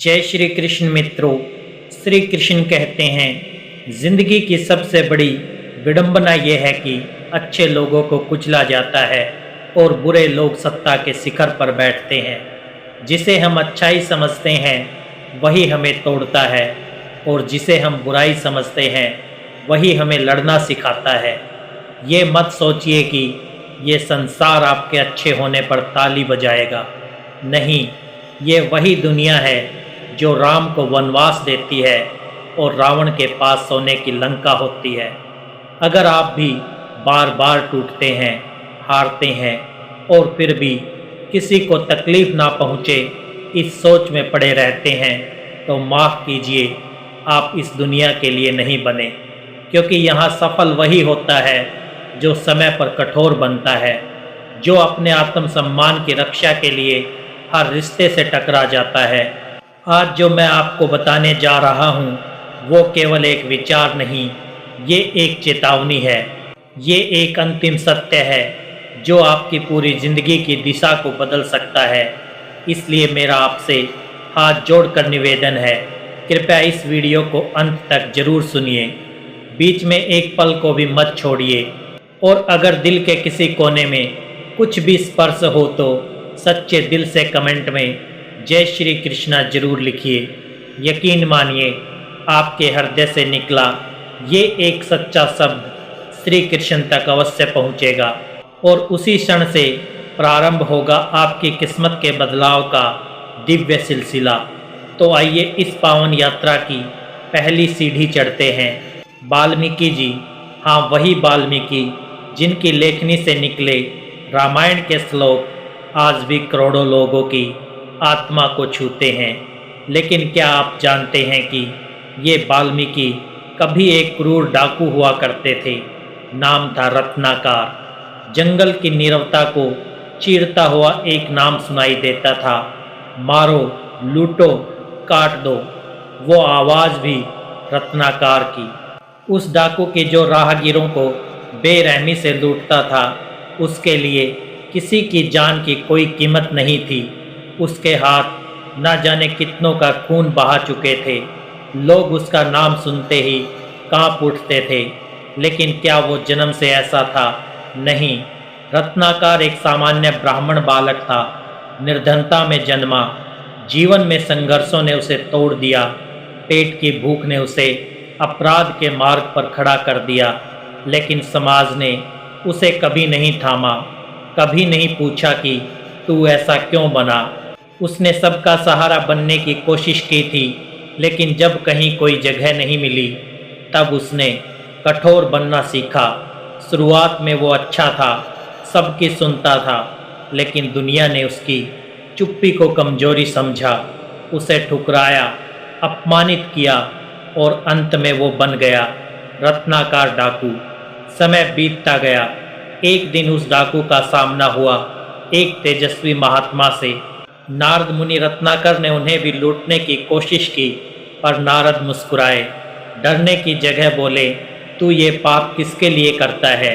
जय श्री कृष्ण मित्रों। श्री कृष्ण कहते हैं, जिंदगी की सबसे बड़ी विडंबना यह है कि अच्छे लोगों को कुचला जाता है और बुरे लोग सत्ता के शिखर पर बैठते हैं। जिसे हम अच्छाई समझते हैं वही हमें तोड़ता है और जिसे हम बुराई समझते हैं वही हमें लड़ना सिखाता है। ये मत सोचिए कि ये संसार आपके अच्छे होने पर ताली बजाएगा। नहीं, ये वही दुनिया है जो राम को वनवास देती है और रावण के पास सोने की लंका होती है। अगर आप भी बार बार टूटते हैं, हारते हैं और फिर भी किसी को तकलीफ ना पहुँचे इस सोच में पड़े रहते हैं तो माफ़ कीजिए, आप इस दुनिया के लिए नहीं बने। क्योंकि यहाँ सफल वही होता है जो समय पर कठोर बनता है, जो अपने आत्मसम्मान की रक्षा के लिए हर रिश्ते से टकरा जाता है। आज जो मैं आपको बताने जा रहा हूँ वो केवल एक विचार नहीं, ये एक चेतावनी है। ये एक अंतिम सत्य है जो आपकी पूरी ज़िंदगी की दिशा को बदल सकता है। इसलिए मेरा आपसे हाथ जोड़कर निवेदन है, कृपया इस वीडियो को अंत तक जरूर सुनिए। बीच में एक पल को भी मत छोड़िए और अगर दिल के किसी कोने में कुछ भी स्पर्श हो तो सच्चे दिल से कमेंट में जय श्री कृष्णा जरूर लिखिए। यकीन मानिए, आपके हृदय से निकला ये एक सच्चा शब्द श्री कृष्ण तक अवश्य पहुँचेगा और उसी क्षण से प्रारंभ होगा आपकी किस्मत के बदलाव का दिव्य सिलसिला। तो आइए इस पावन यात्रा की पहली सीढ़ी चढ़ते हैं। वाल्मीकि जी, हाँ वही वाल्मीकि जिनकी लेखनी से निकले रामायण के श्लोक आज भी करोड़ों लोगों की आत्मा को छूते हैं। लेकिन क्या आप जानते हैं कि ये वाल्मीकि कभी एक क्रूर डाकू हुआ करते थे। नाम था रत्नाकर। जंगल की नीरवता को चीरता हुआ एक नाम सुनाई देता था, मारो, लूटो, काट दो। वो आवाज़ भी रत्नाकर की। उस डाकू की जो राहगीरों को बेरहमी से लूटता था, उसके लिए किसी की जान की कोई कीमत नहीं थी। उसके हाथ न जाने कितनों का खून बहा चुके थे। लोग उसका नाम सुनते ही कांप उठते थे। लेकिन क्या वो जन्म से ऐसा था? नहीं। रत्नाकर एक सामान्य ब्राह्मण बालक था। निर्धनता में जन्मा। जीवन में संघर्षों ने उसे तोड़ दिया। पेट की भूख ने उसे अपराध के मार्ग पर खड़ा कर दिया। लेकिन समाज ने उसे कभी नहीं थामा, कभी नहीं पूछा कि तू ऐसा क्यों बना। उसने सबका सहारा बनने की कोशिश की थी, लेकिन जब कहीं कोई जगह नहीं मिली तब उसने कठोर बनना सीखा। शुरुआत में वो अच्छा था, सबकी सुनता था, लेकिन दुनिया ने उसकी चुप्पी को कमजोरी समझा, उसे ठुकराया, अपमानित किया और अंत में वो बन गया रत्नाकर डाकू। समय बीतता गया। एक दिन उस डाकू का सामना हुआ एक तेजस्वी महात्मा से। नारद मुनि रत्नाकर ने उन्हें भी लूटने की कोशिश की, पर नारद मुस्कुराए, डरने की जगह बोले, तू ये पाप किसके लिए करता है?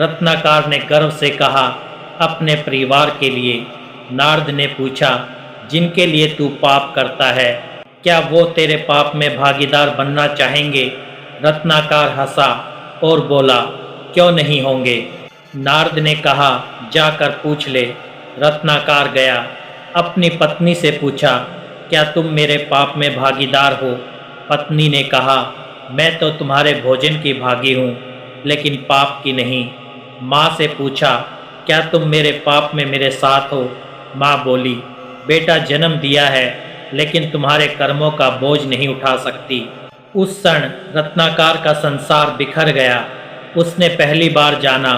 रत्नाकर ने गर्व से कहा, अपने परिवार के लिए। नारद ने पूछा, जिनके लिए तू पाप करता है, क्या वो तेरे पाप में भागीदार बनना चाहेंगे? रत्नाकर हंसा और बोला, क्यों नहीं होंगे? नारद ने कहा, जाकर पूछ ले। रत्नाकर गया, अपनी पत्नी से पूछा, क्या तुम मेरे पाप में भागीदार हो? पत्नी ने कहा, मैं तो तुम्हारे भोजन की भागी हूँ, लेकिन पाप की नहीं। माँ से पूछा, क्या तुम मेरे पाप में मेरे साथ हो? माँ बोली, बेटा जन्म दिया है, लेकिन तुम्हारे कर्मों का बोझ नहीं उठा सकती। उस क्षण रत्नाकर का संसार बिखर गया। उसने पहली बार जाना,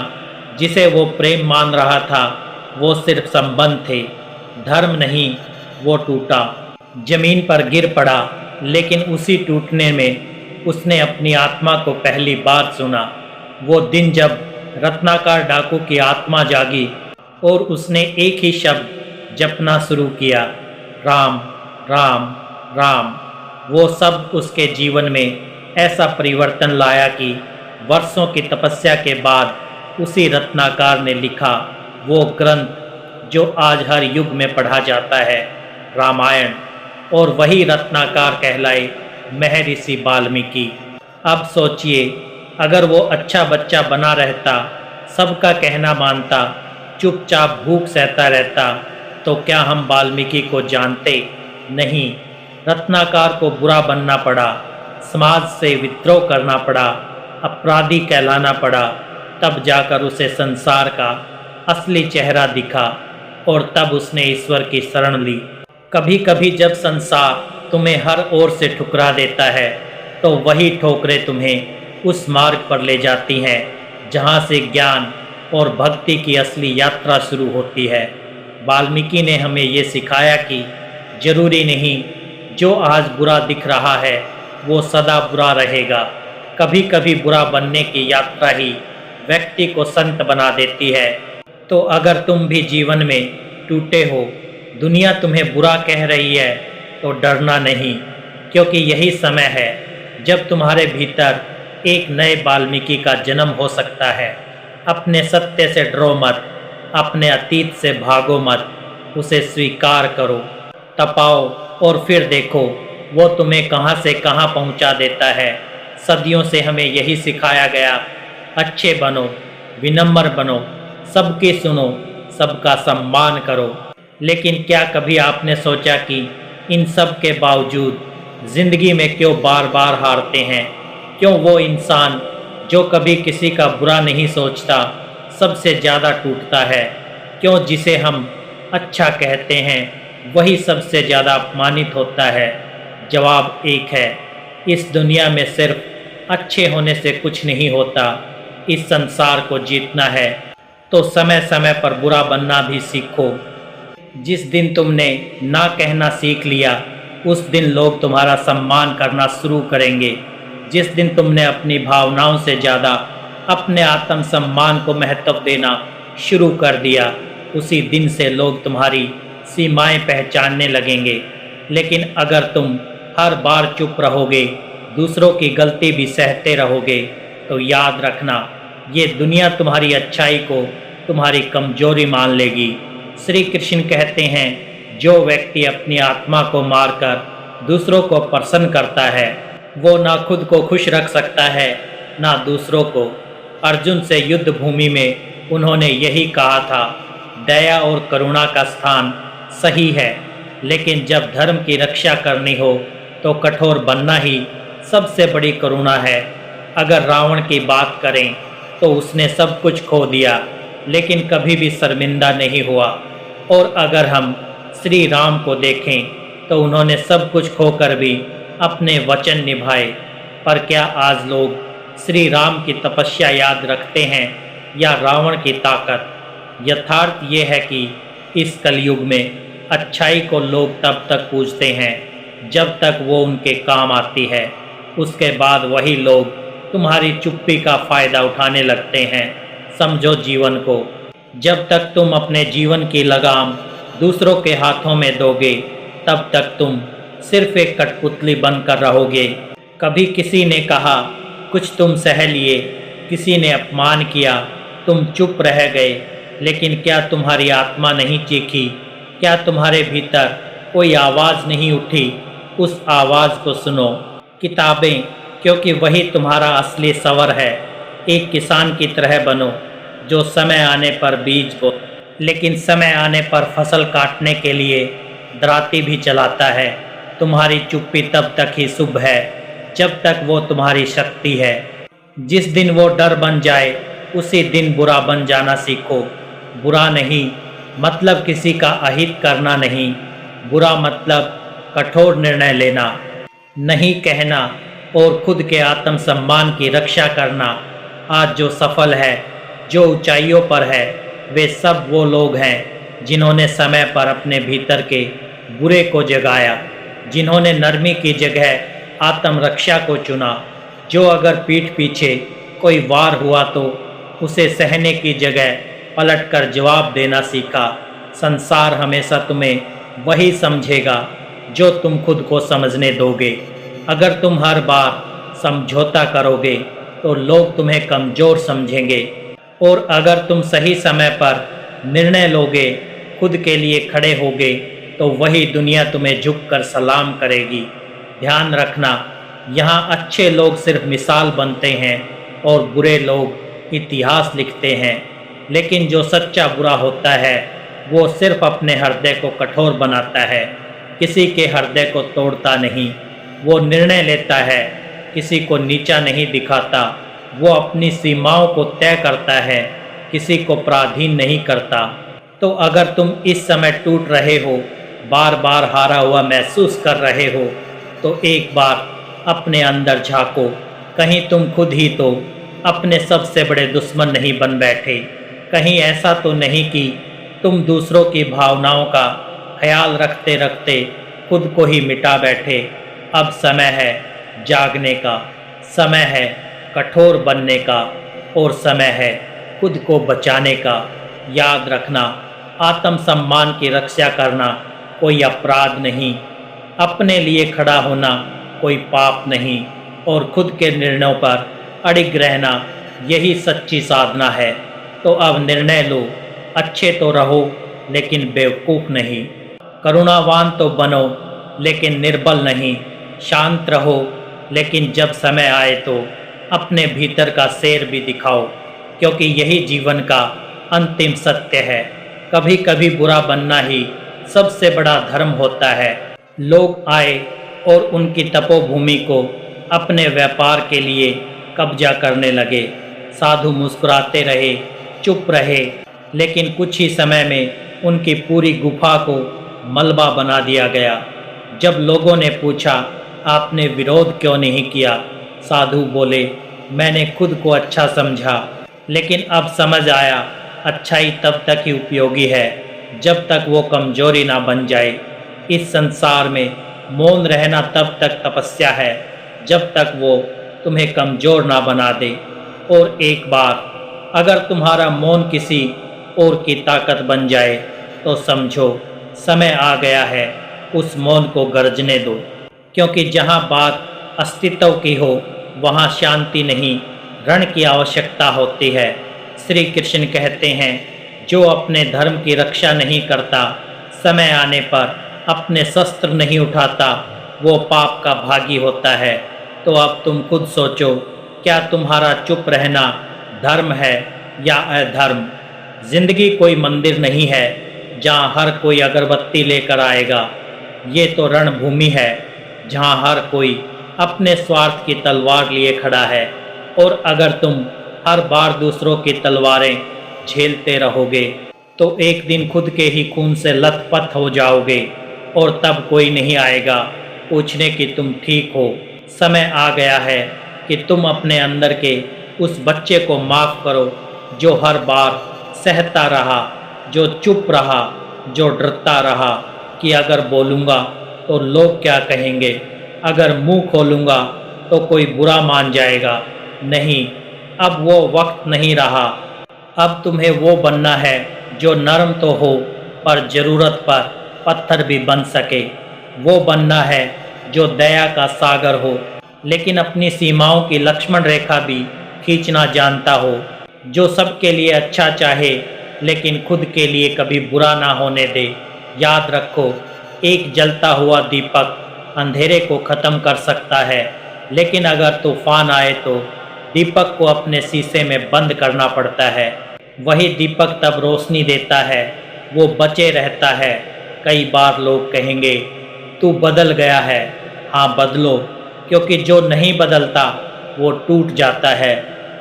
जिसे वो प्रेम मान रहा था वो सिर्फ संबंध थे, धर्म नहीं। वो टूटा, जमीन पर गिर पड़ा, लेकिन उसी टूटने में उसने अपनी आत्मा को पहली बार सुना। वो दिन जब रत्नाकर डाकू की आत्मा जागी और उसने एक ही शब्द जपना शुरू किया, राम राम राम। वो सब उसके जीवन में ऐसा परिवर्तन लाया कि वर्षों की तपस्या के बाद उसी रत्नाकर ने लिखा वो ग्रंथ जो आज हर युग में पढ़ा जाता है, रामायण। और वही रत्नाकर कहलाए महर्षि वाल्मीकि। अब सोचिए, अगर वो अच्छा बच्चा बना रहता, सबका कहना मानता, चुपचाप भूख सहता रहता, तो क्या हम वाल्मीकि को जानते? नहीं, रत्नाकर को बुरा बनना पड़ा, समाज से विद्रोह करना पड़ा, अपराधी कहलाना पड़ा, तब जाकर उसे संसार का असली चेहरा दिखा और तब उसने ईश्वर की शरण ली। कभी कभी जब संसार तुम्हें हर ओर से ठुकरा देता है, तो वही ठोकरें तुम्हें उस मार्ग पर ले जाती हैं जहाँ से ज्ञान और भक्ति की असली यात्रा शुरू होती है। वाल्मीकि ने हमें ये सिखाया कि जरूरी नहीं जो आज बुरा दिख रहा है वो सदा बुरा रहेगा। कभी कभी बुरा बनने की यात्रा ही व्यक्ति को संत बना देती है। तो अगर तुम भी जीवन में टूटे हो, दुनिया तुम्हें बुरा कह रही है, तो डरना नहीं, क्योंकि यही समय है जब तुम्हारे भीतर एक नए वाल्मीकि का जन्म हो सकता है। अपने सत्य से डरो मत, अपने अतीत से भागो मत, उसे स्वीकार करो, तपाओ और फिर देखो वो तुम्हें कहाँ से कहाँ पहुँचा देता है। सदियों से हमें यही सिखाया गया, अच्छे बनो, विनम्र बनो, सबकी सुनो, सबका सम्मान करो। लेकिन क्या कभी आपने सोचा कि इन सब के बावजूद जिंदगी में क्यों बार बार हारते हैं? क्यों वो इंसान जो कभी किसी का बुरा नहीं सोचता सबसे ज़्यादा टूटता है? क्यों जिसे हम अच्छा कहते हैं वही सबसे ज़्यादा अपमानित होता है? जवाब एक है, इस दुनिया में सिर्फ अच्छे होने से कुछ नहीं होता। इस संसार को जीतना है तो समय समय पर बुरा बनना भी सीखो। जिस दिन तुमने ना कहना सीख लिया, उस दिन लोग तुम्हारा सम्मान करना शुरू करेंगे। जिस दिन तुमने अपनी भावनाओं से ज़्यादा अपने आत्म सम्मान को महत्व देना शुरू कर दिया, उसी दिन से लोग तुम्हारी सीमाएं पहचानने लगेंगे। लेकिन अगर तुम हर बार चुप रहोगे, दूसरों की गलती भी सहते रहोगे, तो याद रखना ये दुनिया तुम्हारी अच्छाई को तुम्हारी कमजोरी मान लेगी। श्री कृष्ण कहते हैं, जो व्यक्ति अपनी आत्मा को मारकर दूसरों को प्रसन्न करता है, वो ना खुद को खुश रख सकता है ना दूसरों को। अर्जुन से युद्ध भूमि में उन्होंने यही कहा था, दया और करुणा का स्थान सही है, लेकिन जब धर्म की रक्षा करनी हो तो कठोर बनना ही सबसे बड़ी करुणा है। अगर रावण की बात करें तो उसने सब कुछ खो दिया, लेकिन कभी भी शर्मिंदा नहीं हुआ। और अगर हम श्री राम को देखें तो उन्होंने सब कुछ खोकर भी अपने वचन निभाए। पर क्या आज लोग श्री राम की तपस्या याद रखते हैं या रावण की ताकत? यथार्थ ये है कि इस कलयुग में अच्छाई को लोग तब तक पूजते हैं जब तक वो उनके काम आती है। उसके बाद वही लोग तुम्हारी चुप्पी का फ़ायदा उठाने लगते हैं। समझो जीवन को, जब तक तुम अपने जीवन की लगाम दूसरों के हाथों में दोगे, तब तक तुम सिर्फ एक कठपुतली बनकर रहोगे। कभी किसी ने कहा, कुछ तुम सह लिए, किसी ने अपमान किया, तुम चुप रह गए, लेकिन क्या तुम्हारी आत्मा नहीं चीखी? क्या तुम्हारे भीतर कोई आवाज़ नहीं उठी? उस आवाज़ को सुनो। किताबें, क्योंकि वही तुम्हारा असली सवर है। एक किसान की तरह बनो जो समय आने पर बीज बो, लेकिन समय आने पर फसल काटने के लिए दराती भी चलाता है। तुम्हारी चुप्पी तब तक ही शुभ है जब तक वो तुम्हारी शक्ति है। जिस दिन वो डर बन जाए, उसी दिन बुरा बन जाना सीखो। बुरा नहीं मतलब किसी का अहित करना नहीं, बुरा मतलब कठोर निर्णय लेना, नहीं कहना और खुद के आत्मसम्मान की रक्षा करना। आज जो सफल है, जो ऊंचाइयों पर है, वे सब वो लोग हैं जिन्होंने समय पर अपने भीतर के बुरे को जगाया, जिन्होंने नरमी की जगह आत्मरक्षा को चुना, जो अगर पीठ पीछे कोई वार हुआ तो उसे सहने की जगह पलटकर जवाब देना सीखा। संसार हमेशा तुम्हें वही समझेगा जो तुम खुद को समझने दोगे। अगर तुम हर बार समझौता करोगे तो लोग तुम्हें कमज़ोर समझेंगे, और अगर तुम सही समय पर निर्णय लोगे, खुद के लिए खड़े होगे, तो वही दुनिया तुम्हें झुककर सलाम करेगी। ध्यान रखना, यहाँ अच्छे लोग सिर्फ मिसाल बनते हैं और बुरे लोग इतिहास लिखते हैं। लेकिन जो सच्चा बुरा होता है वो सिर्फ अपने हृदय को कठोर बनाता है, किसी के हृदय को तोड़ता नहीं। वो निर्णय लेता है, किसी को नीचा नहीं दिखाता। वो अपनी सीमाओं को तय करता है, किसी को पराधीन नहीं करता। तो अगर तुम इस समय टूट रहे हो, बार बार हारा हुआ महसूस कर रहे हो, तो एक बार अपने अंदर झांको। कहीं तुम खुद ही तो अपने सबसे बड़े दुश्मन नहीं बन बैठे। कहीं ऐसा तो नहीं कि तुम दूसरों की भावनाओं का ख्याल रखते रखते खुद को ही मिटा बैठे। अब समय है जागने का, समय है कठोर बनने का, और समय है खुद को बचाने का। याद रखना, आत्मसम्मान की रक्षा करना कोई अपराध नहीं, अपने लिए खड़ा होना कोई पाप नहीं, और खुद के निर्णयों पर अड़िग रहना यही सच्ची साधना है। तो अब निर्णय लो, अच्छे तो रहो लेकिन बेवकूफ़ नहीं, करुणावान तो बनो लेकिन निर्बल नहीं, शांत रहो लेकिन जब समय आए तो अपने भीतर का शेर भी दिखाओ, क्योंकि यही जीवन का अंतिम सत्य है। कभी कभी बुरा बनना ही सबसे बड़ा धर्म होता है। लोग आए और उनकी तपोभूमि को अपने व्यापार के लिए कब्जा करने लगे। साधु मुस्कुराते रहे, चुप रहे, लेकिन कुछ ही समय में उनकी पूरी गुफा को मलबा बना दिया गया। जब लोगों ने पूछा, आपने विरोध क्यों नहीं किया? साधु बोले, मैंने खुद को अच्छा समझा, लेकिन अब समझ आया अच्छाई तब तक ही उपयोगी है जब तक वो कमजोरी ना बन जाए। इस संसार में मौन रहना तब तक तपस्या है जब तक वो तुम्हें कमज़ोर ना बना दे। और एक बार अगर तुम्हारा मौन किसी और की ताकत बन जाए तो समझो समय आ गया है, उस मौन को गरजने दो। क्योंकि जहाँ बात अस्तित्व की हो वहाँ शांति नहीं, रण की आवश्यकता होती है। श्री कृष्ण कहते हैं, जो अपने धर्म की रक्षा नहीं करता, समय आने पर अपने शस्त्र नहीं उठाता, वो पाप का भागी होता है। तो अब तुम खुद सोचो, क्या तुम्हारा चुप रहना धर्म है या अधर्म? जिंदगी कोई मंदिर नहीं है जहाँ हर कोई अगरबत्ती लेकर आएगा। ये तो रणभूमि है जहाँ हर कोई अपने स्वार्थ की तलवार लिए खड़ा है। और अगर तुम हर बार दूसरों की तलवारें झेलते रहोगे तो एक दिन खुद के ही खून से लथपथ हो जाओगे, और तब कोई नहीं आएगा पूछने कि तुम ठीक हो। समय आ गया है कि तुम अपने अंदर के उस बच्चे को माफ़ करो जो हर बार सहता रहा, जो चुप रहा, जो डरता रहा कि अगर बोलूँगा तो लोग क्या कहेंगे, अगर मुंह खोलूँगा तो कोई बुरा मान जाएगा। नहीं, अब वो वक्त नहीं रहा। अब तुम्हें वो बनना है जो नरम तो हो पर ज़रूरत पर पत्थर भी बन सके। वो बनना है जो दया का सागर हो लेकिन अपनी सीमाओं की लक्ष्मण रेखा भी खींचना जानता हो। जो सबके लिए अच्छा चाहे लेकिन खुद के लिए कभी बुरा ना होने दे। याद रखो, एक जलता हुआ दीपक अंधेरे को ख़त्म कर सकता है, लेकिन अगर तूफान आए तो दीपक को अपने शीशे में बंद करना पड़ता है। वही दीपक तब रोशनी देता है, वो बचे रहता है। कई बार लोग कहेंगे, तू बदल गया है। हाँ, बदलो, क्योंकि जो नहीं बदलता वो टूट जाता है।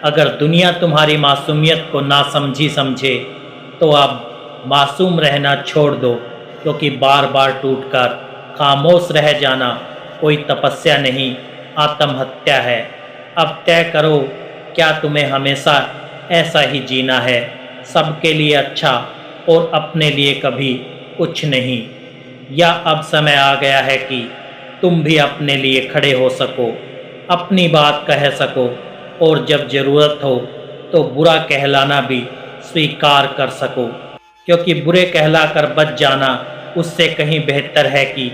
अगर दुनिया तुम्हारी मासूमियत को ना समझे तो अब मासूम रहना छोड़ दो, क्योंकि बार बार टूटकर खामोश रह जाना कोई तपस्या नहीं, आत्महत्या है। अब तय करो, क्या तुम्हें हमेशा ऐसा ही जीना है, सबके लिए अच्छा और अपने लिए कभी कुछ नहीं? या अब समय आ गया है कि तुम भी अपने लिए खड़े हो सको, अपनी बात कह सको, और जब ज़रूरत हो तो बुरा कहलाना भी स्वीकार कर सको, क्योंकि बुरे कहलाकर बच जाना उससे कहीं बेहतर है कि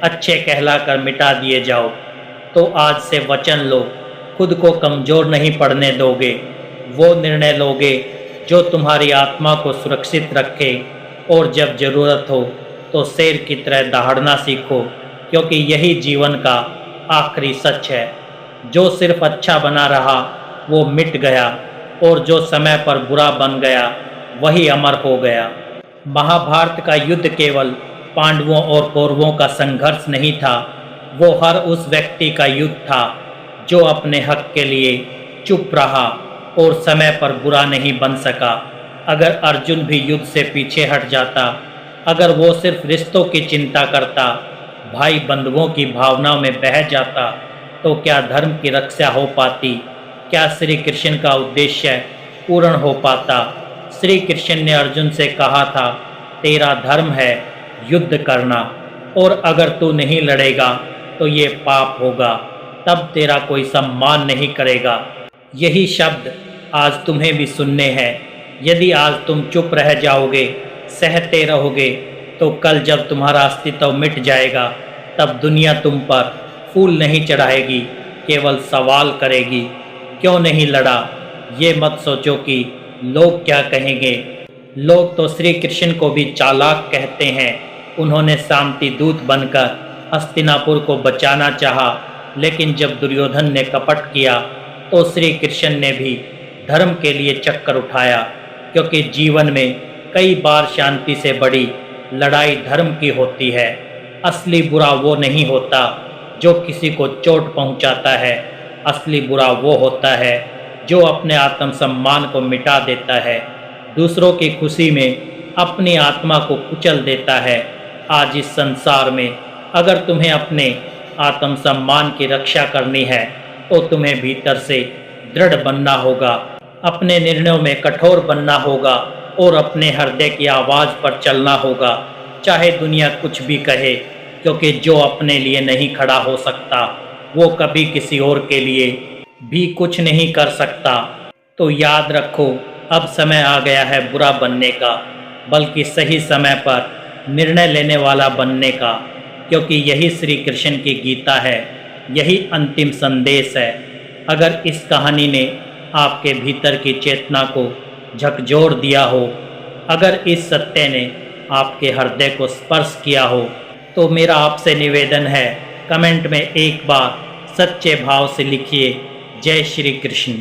अच्छे कहलाकर मिटा दिए जाओ। तो आज से वचन लो, खुद को कमज़ोर नहीं पड़ने दोगे। वो निर्णय लोगे जो तुम्हारी आत्मा को सुरक्षित रखे, और जब ज़रूरत हो तो शेर की तरह दहाड़ना सीखो, क्योंकि यही जीवन का आखिरी सच है। जो सिर्फ अच्छा बना रहा वो मिट गया, और जो समय पर बुरा बन गया वही अमर हो गया। महाभारत का युद्ध केवल पांडवों और कौरवों का संघर्ष नहीं था, वो हर उस व्यक्ति का युद्ध था जो अपने हक के लिए चुप रहा और समय पर बुरा नहीं बन सका। अगर अर्जुन भी युद्ध से पीछे हट जाता, अगर वो सिर्फ रिश्तों की चिंता करता, भाई बंधुओं की भावनाओं में बह जाता, तो क्या धर्म की रक्षा हो पाती? क्या श्री कृष्ण का उद्देश्य पूर्ण हो पाता? श्री कृष्ण ने अर्जुन से कहा था, तेरा धर्म है युद्ध करना, और अगर तू नहीं लड़ेगा तो ये पाप होगा, तब तेरा कोई सम्मान नहीं करेगा। यही शब्द आज तुम्हें भी सुनने हैं। यदि आज तुम चुप रह जाओगे, सहते रहोगे, तो कल जब तुम्हारा अस्तित्व मिट जाएगा, तब दुनिया तुम पर फूल नहीं चढ़ाएगी, केवल सवाल करेगी, क्यों नहीं लड़ा? ये मत सोचो कि लोग क्या कहेंगे। लोग तो श्री कृष्ण को भी चालाक कहते हैं। उन्होंने शांति दूत बनकर हस्तिनापुर को बचाना चाहा, लेकिन जब दुर्योधन ने कपट किया तो श्री कृष्ण ने भी धर्म के लिए चक्कर उठाया, क्योंकि जीवन में कई बार शांति से बड़ी लड़ाई धर्म की होती है। असली बुरा वो नहीं होता जो किसी को चोट पहुंचाता है, असली बुरा वो होता है जो अपने आत्मसम्मान को मिटा देता है, दूसरों की खुशी में अपनी आत्मा को कुचल देता है। आज इस संसार में अगर तुम्हें अपने आत्मसम्मान की रक्षा करनी है तो तुम्हें भीतर से दृढ़ बनना होगा, अपने निर्णयों में कठोर बनना होगा और अपने हृदय की आवाज़ पर चलना होगा, चाहे दुनिया कुछ भी कहे, क्योंकि जो अपने लिए नहीं खड़ा हो सकता वो कभी किसी और के लिए भी कुछ नहीं कर सकता। तो याद रखो, अब समय आ गया है बुरा बनने का, बल्कि सही समय पर निर्णय लेने वाला बनने का, क्योंकि यही श्री कृष्ण की गीता है, यही अंतिम संदेश है। अगर इस कहानी ने आपके भीतर की चेतना को झकझोर दिया हो, अगर इस सत्य ने आपके हृदय को स्पर्श किया हो, तो मेरा आपसे निवेदन है, कमेंट में एक बार सच्चे भाव से लिखिए, जय श्री कृष्ण।